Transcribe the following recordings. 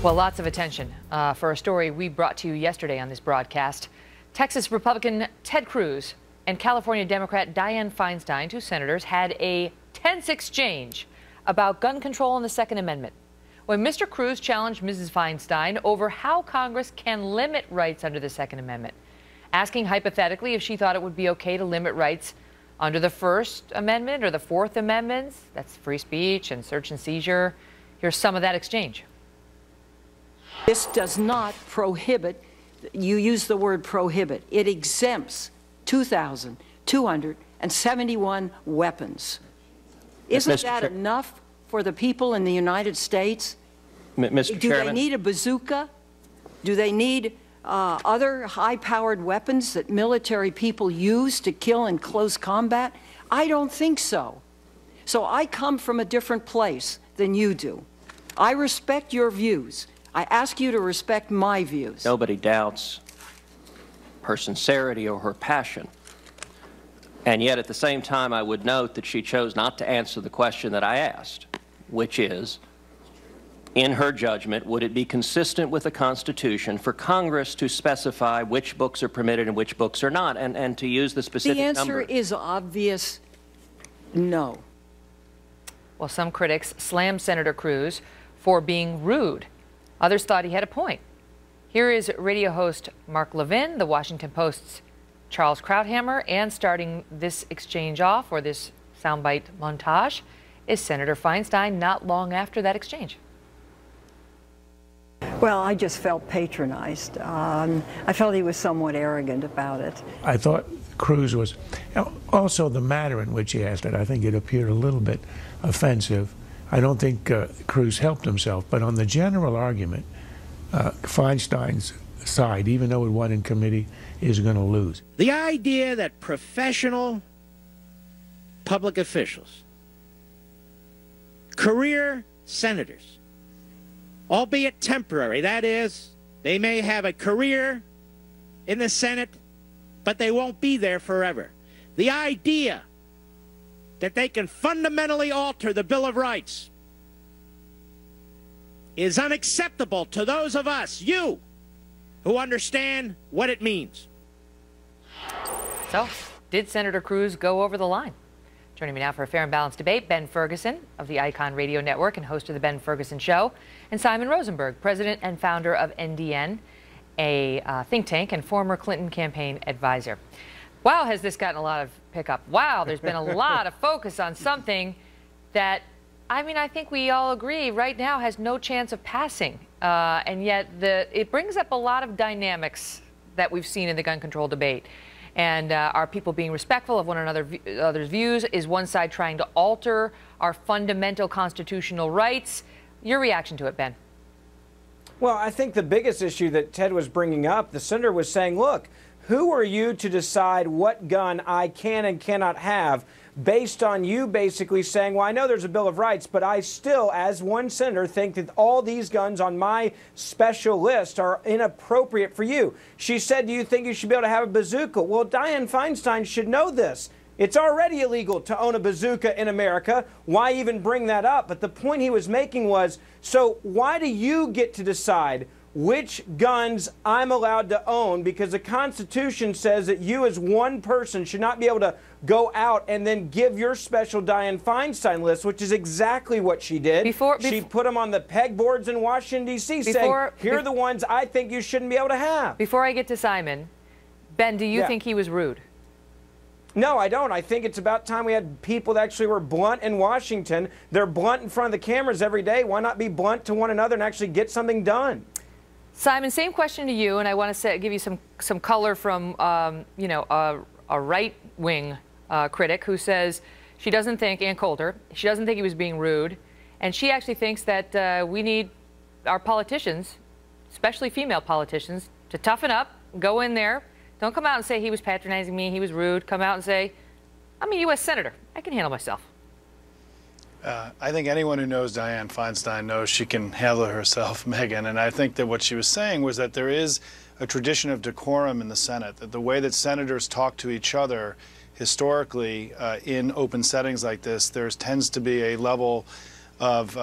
Well, lots of attention for a story we brought to you yesterday on this broadcast. Texas Republican Ted Cruz and California Democrat Dianne Feinstein, two senators, had a tense exchange about gun control and the Second Amendment, when Mr. Cruz challenged Mrs. Feinstein over how Congress can limit rights under the Second Amendment, asking hypothetically if she thought it would be okay to limit rights under the First Amendment or the Fourth Amendments. That's free speech and search and seizure. Here's some of that exchange. This does not prohibit, you use the word prohibit, it exempts 2,271 weapons. Isn't that enough for the people in the United States? Mr. Chairman? Do they need a bazooka? Do they need other high-powered weapons that military people use to kill in close combat? I don't think so. So I come from a different place than you do. I respect your views. I ask you to respect my views. Nobody doubts her sincerity or her passion. And yet, at the same time, I would note that she chose not to answer the question that I asked, which is, in her judgment, would it be consistent with the Constitution for Congress to specify which books are permitted and which books are not, and to use the specific number? The answer is obvious, no. Well, some critics slammed Senator Cruz for being rude. Others thought he had a point. Here is radio host Mark Levin, the Washington Post's Charles Krauthammer, and starting this exchange off, or this soundbite montage, is Senator Feinstein not long after that exchange. Well, I just felt patronized. I felt he was somewhat arrogant about it. I thought Cruz was, also the manner in which he asked it, I think it appeared a little bit offensive. I don't think Cruz helped himself, but on the general argument, Feinstein's side, even though it won in committee, is going to lose. The idea that professional public officials, career senators, albeit temporary, that is, they may have a career in the Senate, but they won't be there forever. The idea that they can fundamentally alter the Bill of Rights is unacceptable to those of us, you, who understand what it means. So, did Senator Cruz go over the line? Joining me now for a fair and balanced debate, Ben Ferguson of the Icon Radio Network and host of the Ben Ferguson Show, and Simon Rosenberg, president and founder of NDN, a think tank and former Clinton campaign advisor. Wow, has this gotten a lot of pickup. Wow, there's been a lot of focus on something that, I mean, I think we all agree right now has no chance of passing. And yet it brings up a lot of dynamics that we've seen in the gun control debate. And are people being respectful of one another's views? Is one side trying to alter our fundamental constitutional rights? Your reaction to it, Ben? Well, I think the biggest issue that Ted was bringing up, the senator was saying, look, who are you to decide what gun I can and cannot have based on you basically saying, well, I know there's a Bill of Rights, but I still, as one senator, think that all these guns on my special list are inappropriate for you. She said, do you think you should be able to have a bazooka? Well, Dianne Feinstein should know this. It's already illegal to own a bazooka in America. Why even bring that up? But the point he was making was, so why do you get to decide which guns I'm allowed to own, because the Constitution says that you as one person should not be able to go out and then give your special Dianne Feinstein list, which is exactly what she did. She put them on the pegboards in Washington, D.C., saying, here are the ones I think you shouldn't be able to have. Before I get to Simon, Ben, do you think he was rude? No, I don't. I think it's about time we had people that actually were blunt in Washington. They're blunt in front of the cameras every day. Why not be blunt to one another and actually get something done? Simon, same question to you, and I want to give you some color from you know, a right-wing critic who says she doesn't think, Ann Coulter, she doesn't think he was being rude, and she actually thinks that we need our politicians, especially female politicians, to toughen up, go in there. Don't come out and say he was patronizing me, he was rude. Come out and say, I'm a U.S. senator. I can handle myself. I think anyone who knows Dianne Feinstein knows she can handle herself, Megan. And I think that what she was saying was that there is a tradition of decorum in the Senate, that the way that senators talk to each other historically in open settings like this, there tends to be a level of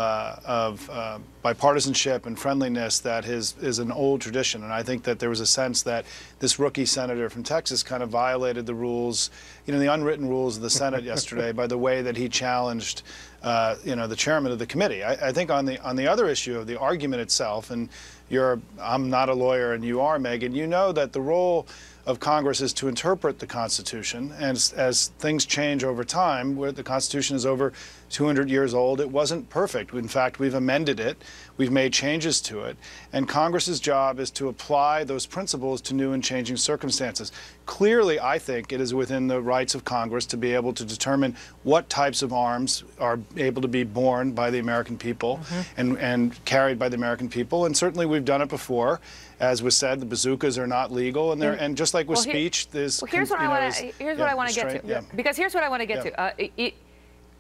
bipartisanship and friendliness that is an old tradition. And I think that there was a sense that this rookie senator from Texas kind of violated the rules, the unwritten rules of the Senate yesterday by the way that he challenged, the chairman of the committee. I think on the other issue of the argument itself, and I'm not a lawyer and you are, Megan, you know that the role of Congress is to interpret the Constitution, and as things change over time, where the Constitution is over 200 years old, it wasn't perfect. In fact, we've amended it, we've made changes to it, and Congress's job is to apply those principles to new and changing circumstances. Clearly, I think it is within the rights of Congress to be able to determine what types of arms are able to be borne by the American people and carried by the American people, and certainly we've done it before. As was said, the bazookas are not legal, and just like with speech, there's. Well, here's what I want to get to. Because here's what I want to get to.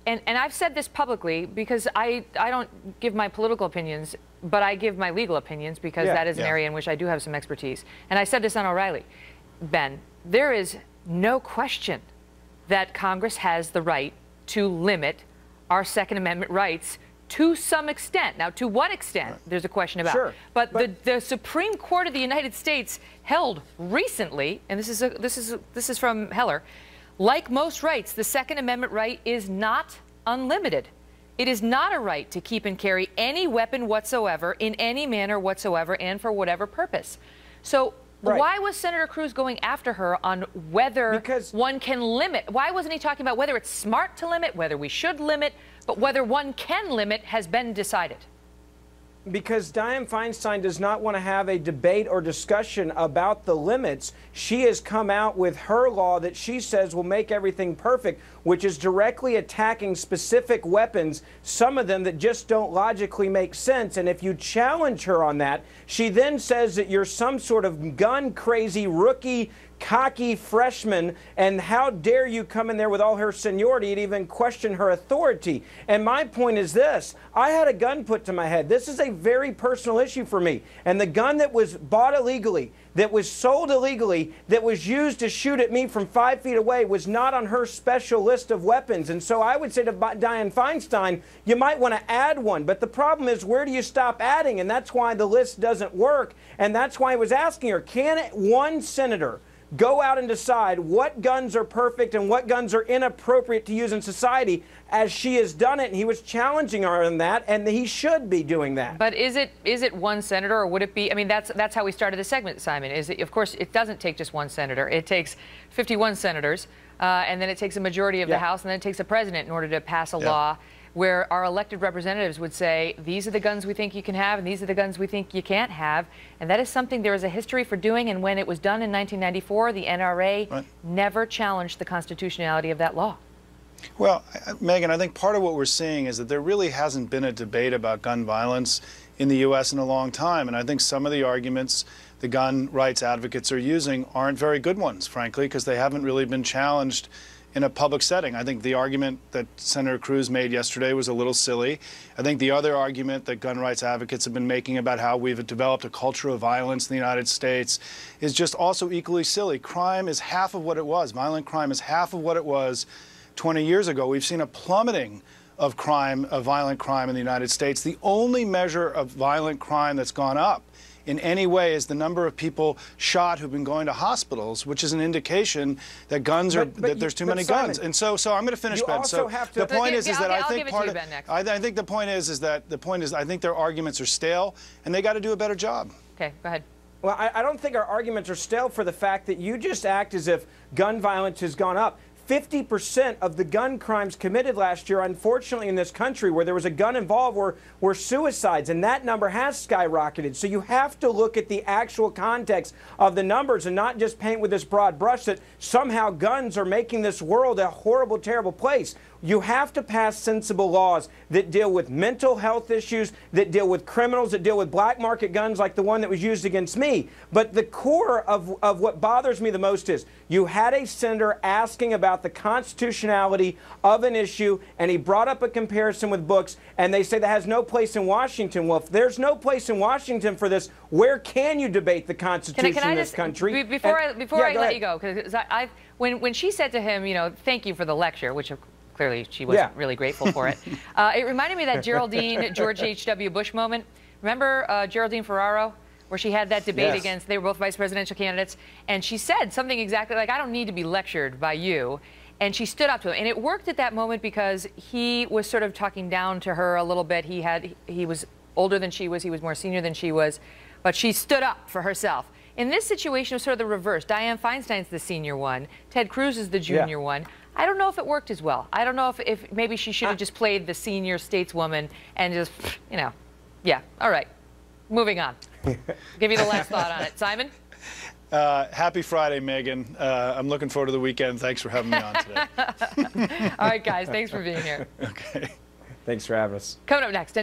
And I've said this publicly because I don't give my political opinions, but I give my legal opinions because that is an area in which I do have some expertise. And I said this on O'Reilly. Ben, there is no question that Congress has the right to limit our Second Amendment rights to some extent. Now, to what extent, there's a question about. Sure, but the Supreme Court of the United States held recently, and this is from Heller, like most rights, the Second Amendment right is not unlimited. It is not a right to keep and carry any weapon whatsoever in any manner whatsoever and for whatever purpose. So why was Senator Cruz going after her on whether one can limit? Why wasn't he talking about whether it's smart to limit, whether we should limit, but whether one can limit has been decided? Because Dianne Feinstein does not want to have a debate or discussion about the limits. She has come out with her law that she says will make everything perfect, which is directly attacking specific weapons, some of them that just don't logically make sense. And if you challenge her on that, she then says that you're some sort of gun-crazy rookie, cocky freshman, and how dare you come in there with all her seniority and even question her authority. And my point is this: I had a gun put to my head. This is a very personal issue for me. And the gun that was bought illegally, that was sold illegally, that was used to shoot at me from 5 feet away was not on her special list of weapons. And so I would say to Dianne Feinstein, you might want to add one. But the problem is, where do you stop adding? And that's why the list doesn't work. And that's why I was asking her, can one senator go out and decide what guns are perfect and what guns are inappropriate to use in society, as she has done it? And he was challenging her on that, and he should be doing that. But is it one senator, or would it be? I mean, that's how we started the segment, Simon. Of course, it doesn't take just one senator. It takes 51 senators, and then it takes a majority of the House, and then it takes a president in order to pass a law where our elected representatives would say, these are the guns we think you can have, and these are the guns we think you can't have. And that is something there is a history for doing. And when it was done in 1994, the NRA never challenged the constitutionality of that law. Well, Megan, I think part of what we're seeing is that there really hasn't been a debate about gun violence in the U.S. in a long time. And I think some of the arguments the gun rights advocates are using aren't very good ones, frankly, because they haven't really been challenged in a public setting. I think the argument that Senator Cruz made yesterday was a little silly. I think the other argument that gun rights advocates have been making about how we've developed a culture of violence in the United States is just also equally silly. Crime is half of what it was. Violent crime is half of what it was 20 years ago. We've seen a plummeting of crime, of violent crime in the United States. The only measure of violent crime that's gone up in any way is the number of people shot who've been going to hospitals, which is an indication that guns are that there's too many guns. And so I'm going to finish, Ben. So the point is that I think part of I think the point is that I think their arguments are stale, and they got to do a better job. Okay, go ahead. Well, I don't think our arguments are stale for the fact that you just act as if gun violence has gone up. 50% of the gun crimes committed last year, unfortunately, in this country where there was a gun involved were suicides, and that number has skyrocketed. So you have to look at the actual context of the numbers and not just paint with this broad brush that somehow guns are making this world a horrible, terrible place. You have to pass sensible laws that deal with mental health issues, that deal with criminals, that deal with black market guns like the one that was used against me. But the core of what bothers me the most is you had a senator asking about the constitutionality of an issue, and he brought up a comparison with books, and they say that has no place in Washington. Well, if there's no place in Washington for this, where can you debate the Constitution in this country? Before I let you go, because when she said to him, you know, thank you for the lecture, which of clearly she wasn't really grateful for it. It reminded me of that Geraldine, George H.W. Bush moment. Remember Geraldine Ferraro, where she had that debate against, they were both vice presidential candidates, and she said something exactly like, I don't need to be lectured by you. And she stood up to him. And it worked at that moment because he was sort of talking down to her a little bit. He was older than she was. He was more senior than she was. But she stood up for herself. In this situation, it was sort of the reverse. Dianne Feinstein's the senior one. Ted Cruz is the junior one. I don't know if it worked as well. I don't know if maybe she should have just played the senior stateswoman and just, you know, yeah. All right. Moving on. Give you the last thought on it. Simon? Happy Friday, Megan. I'm looking forward to the weekend. Thanks for having me on today. All right, guys. Thanks for being here. Okay. Thanks for having us. Coming up next.